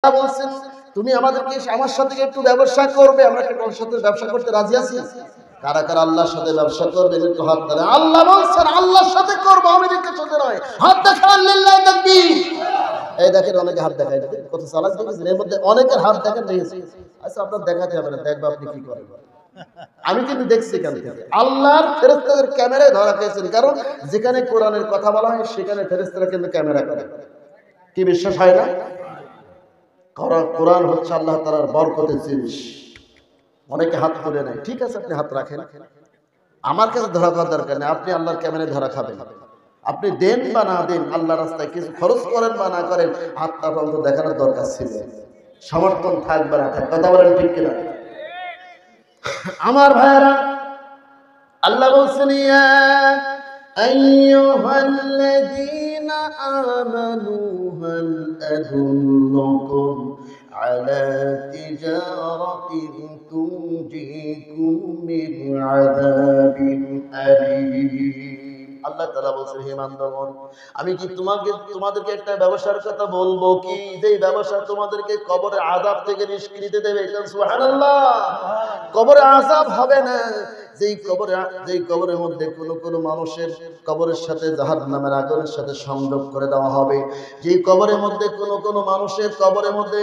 বলছেন তুমি আমাদেরকে আমার সাথে একটু ব্যবসা করবে, আমরা কি তোমার সাথে ব্যবসা করতে রাজি আছি? কারা কারা আল্লাহর সাথে ব্যবসা করবেন একটু হাত ধরে। আল্লাহ বলছেন আল্লাহর সাথে করবো, আমেরিকার সাথে নয়। হাত দেখান, লিল্লাহি তাকবীর। এই দেখেন অনেকে হাত দেখায়, কত চালাক দেখেছেন, এর মধ্যে অনেকের হাত দেখেন দেখেছি। আচ্ছা আপনার দেখাতে হবে না, দেখবো আপনি কি করেন। আমি কিন্তু দেখছি এখান থেকে আল্লাহর ফেরেশতাদের ক্যামেরায় ধরা খেয়েছেন, কারণ যেখানে কোরআনের কথা বলা হয় সেখানে ফেরেশতারা কিন্তু ক্যামেরা করে। কি বিশ্বাস হয় না? কোরআন হচ্ছে আল্লাহ তাআলার বরকতের জিনিস। অনেকে হাত তুলে নেয়, ঠিক আছে আপনি হাত রাখেন, আমার কাছে ধরা খাওয়ার দরকার নেই। আপনি আল্লাহর ক্যামেরায় ধরা খাবেন, আপনি দেন বা না দেন, আল্লাহ রাস্তায় কিছু খরচ করেন বা না করেন, হাতটা অন্তত দেখানোর দরকার ছিল। সমর্থন থাকবে না থাক, কথা বলেন ঠিক কিনা? আমার ভাইয়েরা, আল্লাহ বলছেন ইয়া আইয়ুহাল্লাযীনা আমানু হাল আদুল্লুকুম আলা তিজারাতিন তুনজিকুম মিন আযাবিন আলীম। আল্লাহ তাআলা বলছেন হে ইমানদারগণ, আমি কি তোমাদেরকে একটা ব্যবসার কথা বলবো কি, যে ব্যবসা তোমাদেরকে কবরের আযাব থেকে নিষ্কৃতি দেবে। সুবহানাল্লাহ। কবরে আযাব হবে না, যেই কবরের মধ্যে কোন মানুষের কবরের সাথে জাহান্নামের আগুনের সাথে সংযোগ করে দেওয়া হবে, যেই কবরের মধ্যে কোন মানুষের কবরের মধ্যে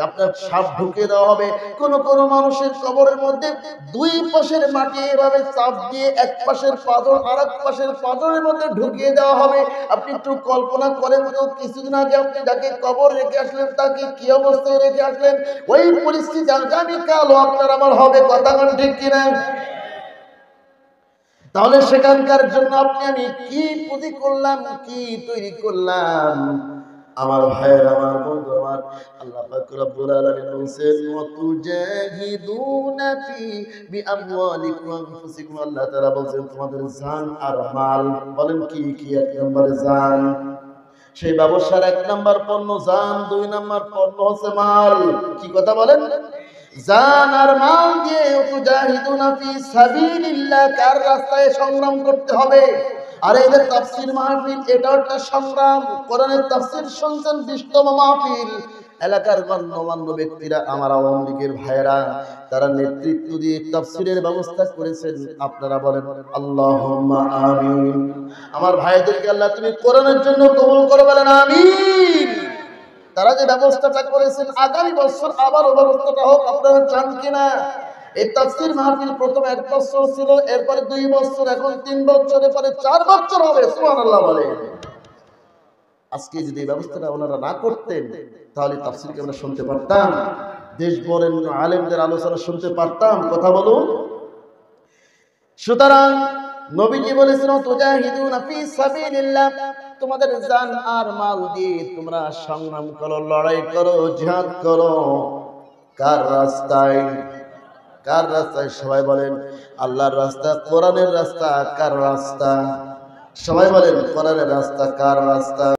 আপনার সাপ ঢুকিয়ে দেওয়া হবে, কোন মানুষের কবরের মধ্যে দুই পাশের মাটি এভাবে চাপ দিয়ে এক পাশের পাথর আর এক পাশের পাথরের মধ্যে ঢুকিয়ে দেওয়া হবে। আপনি একটু কল্পনা করেন তো, কিছুদিন আগে আপনি যাকে কবর রেখে আসলেন তাকে কি অবস্থায় রেখে আসলেন, ওই পরিস্থিতি আগামীকালও আপনার আমার হবে। কথা বলেন ঠিক কিনা? তাহলে সেখানকার জন্য আপনি আমি কি পুঁজি করলাম, কি তৈরি করলাম? আমার ভাইয়ের, আমার বন্ধু, আমার আল্লাহ পাক রব্বুল আলামিন বলেন ওয়াতুজাহিদুনা ফি বিআমওয়ালিকুম ওয়া আনফুসিকুম। আল্লাহ তাআলা বলেন তোমাদের জান আর মাল। বলেন কি কি? এক নম্বরে জান, সেই ব্যবসার এক নম্বর পণ্য জান, দুই নম্বর পণ্য হচ্ছে মাল। কি কথা বলেন? জান আর মাল দিয়ে তুজাহিদুনা ফি সাবিলিল্লাহ, কার রাস্তায় সংগ্রাম করতে হবে। আর এই যে তাফসীর মাহফিল, এটা একটা সংগ্রাম। কোরআনের তাফসীর শুনছেন 20তম মাহফিল। এলাকার গণ্যমান্য ব্যক্তিরা, আমার আওয়ামী লীগের ভাইয়েরা, তারা নেতৃত্ব দিয়ে তাফসীরের ব্যবস্থা করেছেন। আপনারা বলেন আল্লাহুম্মা আমিন। আমার ভাইদেরকে আল্লাহ তুমি কোরআনের জন্য কবুল করে, বলেন আমিন। তারা যে ব্যবস্থাটা করেছেন, আগামী বছর আবারও ব্যবস্থাটা হোক। আপনারা চান কিনা? এই তাফসীর মাহফিল প্রথম 1 বছর ছিল, এরপরে 2 বছর, এখন 3 বছর, এরপরে 4 বছর হবে। সুবহানাল্লাহ বলে। আজকে যদি এই ব্যবস্থাটা ওনারা না করতেন, তাহলে তাফসীরকে আমরা শুনতে পারতাম, দেশ বরেণ্য আলেমদের আলোচনা শুনতে পারতাম। কথা বলুন। সুতরাং নবীজি বলেছেন তুজাহিদুনা ফি সাবিলিল্লাহ, তোমাদের জান আর মাল দিয়ে তোমরা সংগ্রাম করো, লড়াই করো, জিহাদ করো। কার রাস্তায়? কার রাস্তায়? সবাই বলেন আল্লাহর রাস্তা, কোরআনের রাস্তা। কার রাস্তা? সবাই বলেন কোরআনের রাস্তা। কার রাস্তা?